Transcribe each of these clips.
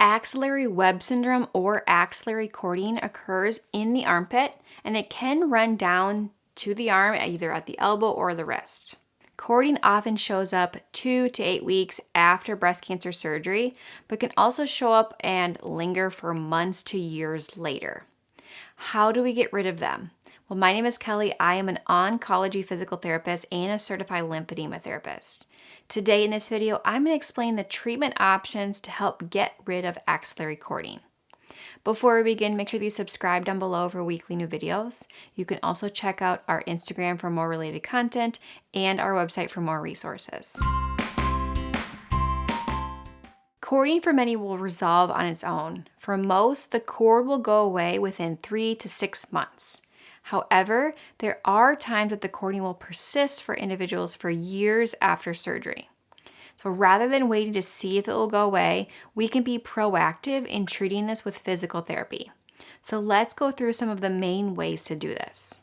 Axillary Web Syndrome or axillary cording occurs in the armpit, and it can run down to the arm either at the elbow or the wrist. Cording often shows up 2 to 8 weeks after breast cancer surgery, but can also show up and linger for months to years later. How do we get rid of them? Well, my name is Kelly. I am an oncology physical therapist and a certified lymphedema therapist. Today in this video, I'm going to explain the treatment options to help get rid of axillary cording. Before we begin, make sure that you subscribe down below for weekly new videos. You can also check out our Instagram for more related content and our website for more resources. Cording for many will resolve on its own. For most, the cord will go away within 3 to 6 months. However, there are times that the cording will persist for individuals for years after surgery. So rather than waiting to see if it will go away, we can be proactive in treating this with physical therapy. So let's go through some of the main ways to do this.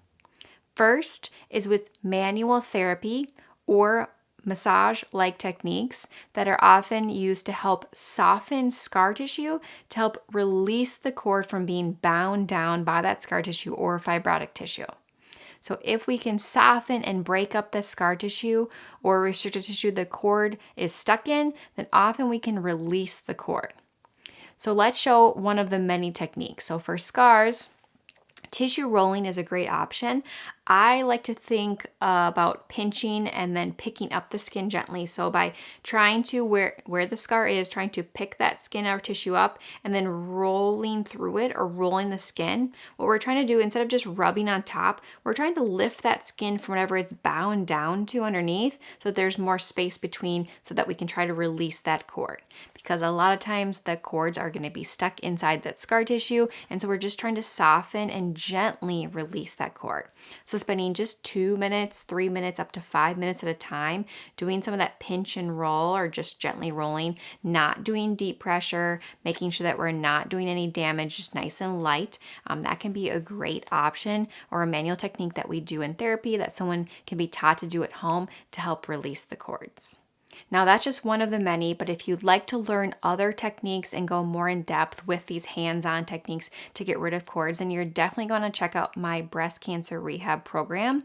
First is with manual therapy or massage-like techniques that are often used to help soften scar tissue to help release the cord from being bound down by that scar tissue or fibrotic tissue. So if we can soften and break up the scar tissue or restricted tissue the cord is stuck in, then often we can release the cord. So let's show one of the many techniques. So for scars, tissue rolling is a great option. I like to think about pinching and then picking up the skin gently. So by trying to, where the scar is, trying to pick that skin or tissue up and then rolling through it or rolling the skin, what we're trying to do, instead of just rubbing on top, we're trying to lift that skin from whatever it's bound down to underneath so that there's more space between so that we can try to release that cord. Because a lot of times the cords are going to be stuck inside that scar tissue, and so we're just trying to soften and gently release that cord. So spending just 2 minutes, 3 minutes, up to 5 minutes at a time, doing some of that pinch and roll or just gently rolling, not doing deep pressure, making sure that we're not doing any damage, just nice and light. That can be a great option, or a manual technique that we do in therapy that someone can be taught to do at home to help release the cords. Now that's just one of the many, but if you'd like to learn other techniques and go more in depth with these hands-on techniques to get rid of cords, then you're definitely going to check out my breast cancer rehab program.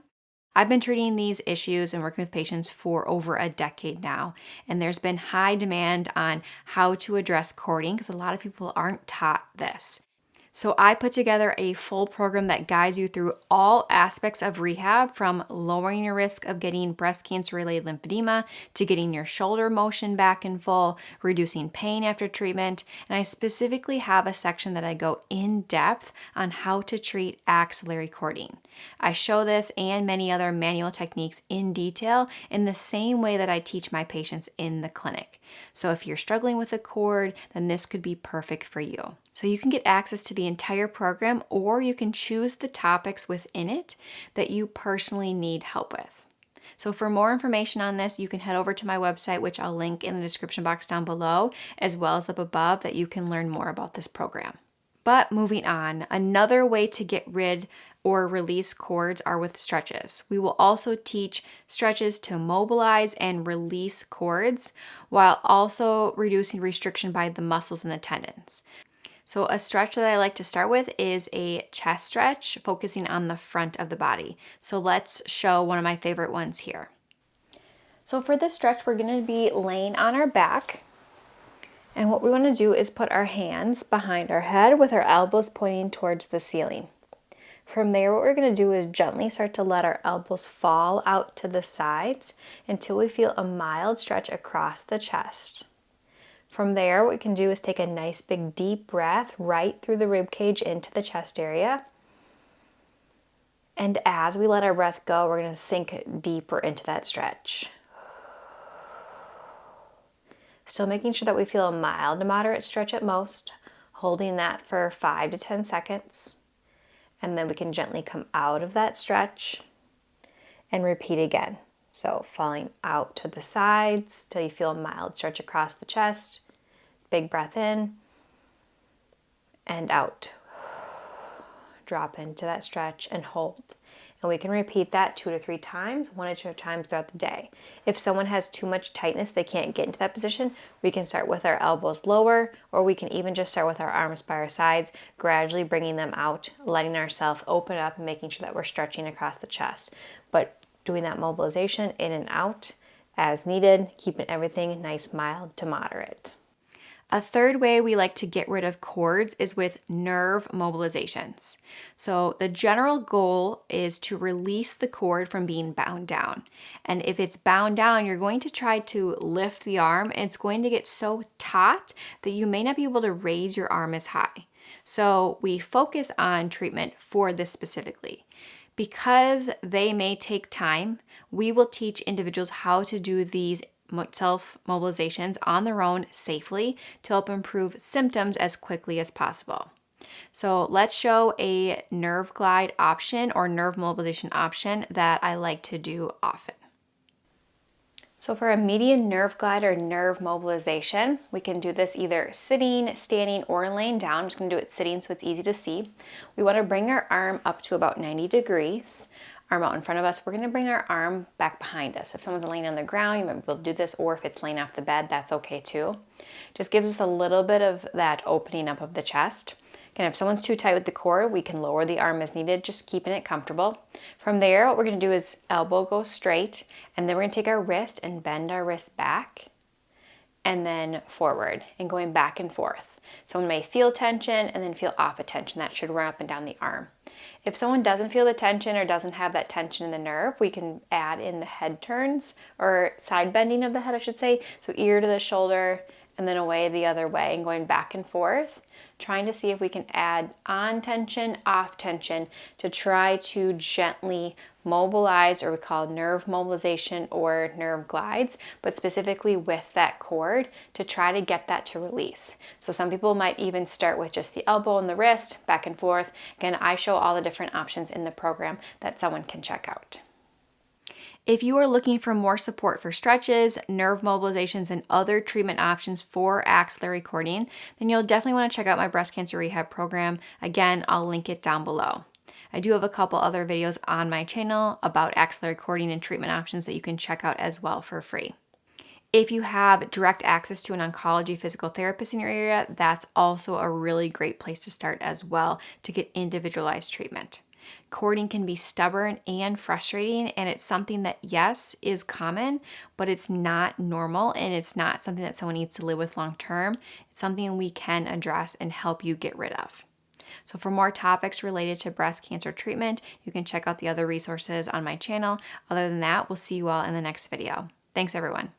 I've been treating these issues and working with patients for over a decade now, and there's been high demand on how to address cording because a lot of people aren't taught this. So I put together a full program that guides you through all aspects of rehab, from lowering your risk of getting breast cancer-related lymphedema to getting your shoulder motion back in full, reducing pain after treatment, and I specifically have a section that I go in depth on how to treat axillary cording. I show this and many other manual techniques in detail in the same way that I teach my patients in the clinic. So if you're struggling with a cord, then this could be perfect for you. So you can get access to the entire program, or you can choose the topics within it that you personally need help with. So for more information on this, you can head over to my website, which I'll link in the description box down below, as well as up above, that you can learn more about this program. But moving on, another way to get rid or release cords are with stretches. We will also teach stretches to mobilize and release cords while also reducing restriction by the muscles and the tendons. So a stretch that I like to start with is a chest stretch, focusing on the front of the body. So let's show one of my favorite ones here. So for this stretch, we're going to be laying on our back. And what we want to do is put our hands behind our head with our elbows pointing towards the ceiling. From there, what we're going to do is gently start to let our elbows fall out to the sides until we feel a mild stretch across the chest. From there, what we can do is take a nice big deep breath right through the rib cage into the chest area. And as we let our breath go, we're going to sink deeper into that stretch. Still making sure that we feel a mild to moderate stretch at most, holding that for 5 to 10 seconds. And then we can gently come out of that stretch and repeat again. So falling out to the sides till you feel a mild stretch across the chest. Big breath in and out. Drop into that stretch and hold. And we can repeat that 2 to 3 times, 1 to 2 times throughout the day. If someone has too much tightness, they can't get into that position, we can start with our elbows lower, or we can even just start with our arms by our sides, gradually bringing them out, letting ourselves open up and making sure that we're stretching across the chest. But doing that mobilization in and out as needed, keeping everything nice, mild to moderate. A third way we like to get rid of cords is with nerve mobilizations. So the general goal is to release the cord from being bound down. And if it's bound down, you're going to try to lift the arm, and it's going to get so taut that you may not be able to raise your arm as high. So we focus on treatment for this specifically. Because they may take time, we will teach individuals how to do these self-mobilizations on their own safely to help improve symptoms as quickly as possible. So let's show a nerve glide option or nerve mobilization option that I like to do often. So for a median nerve glide or nerve mobilization, we can do this either sitting, standing, or laying down. I'm just going to do it sitting so it's easy to see. We want to bring our arm up to about 90 degrees. Arm out in front of us. We're going to bring our arm back behind us. If someone's laying on the ground, you might be able to do this, or if it's laying off the bed, that's okay too. Just gives us a little bit of that opening up of the chest. Again, if someone's too tight with the cord, we can lower the arm as needed, just keeping it comfortable. From there, what we're going to do is elbow go straight, and then we're going to take our wrist and bend our wrist back, and then forward, and going back and forth. Someone may feel tension and then feel off a tension. That should run up and down the arm. If someone doesn't feel the tension or doesn't have that tension in the nerve, we can add in the head turns, or side bending of the head, I should say. So ear to the shoulder and then away the other way, and going back and forth, trying to see if we can add on tension, off tension to try to gently mobilize, or we call nerve mobilization or nerve glides, but specifically with that cord to try to get that to release. So some people might even start with just the elbow and the wrist, back and forth. Again, I show all the different options in the program that someone can check out. If you are looking for more support for stretches, nerve mobilizations, and other treatment options for axillary cording, then you'll definitely want to check out my breast cancer rehab program. Again, I'll link it down below. I do have a couple other videos on my channel about axillary cording and treatment options that you can check out as well for free. If you have direct access to an oncology physical therapist in your area, that's also a really great place to start as well to get individualized treatment. Cording can be stubborn and frustrating, and it's something that, yes, is common, but it's not normal, and it's not something that someone needs to live with long term. It's something we can address and help you get rid of. So for more topics related to breast cancer treatment, you can check out the other resources on my channel. Other than that, we'll see you all in the next video. Thanks, everyone.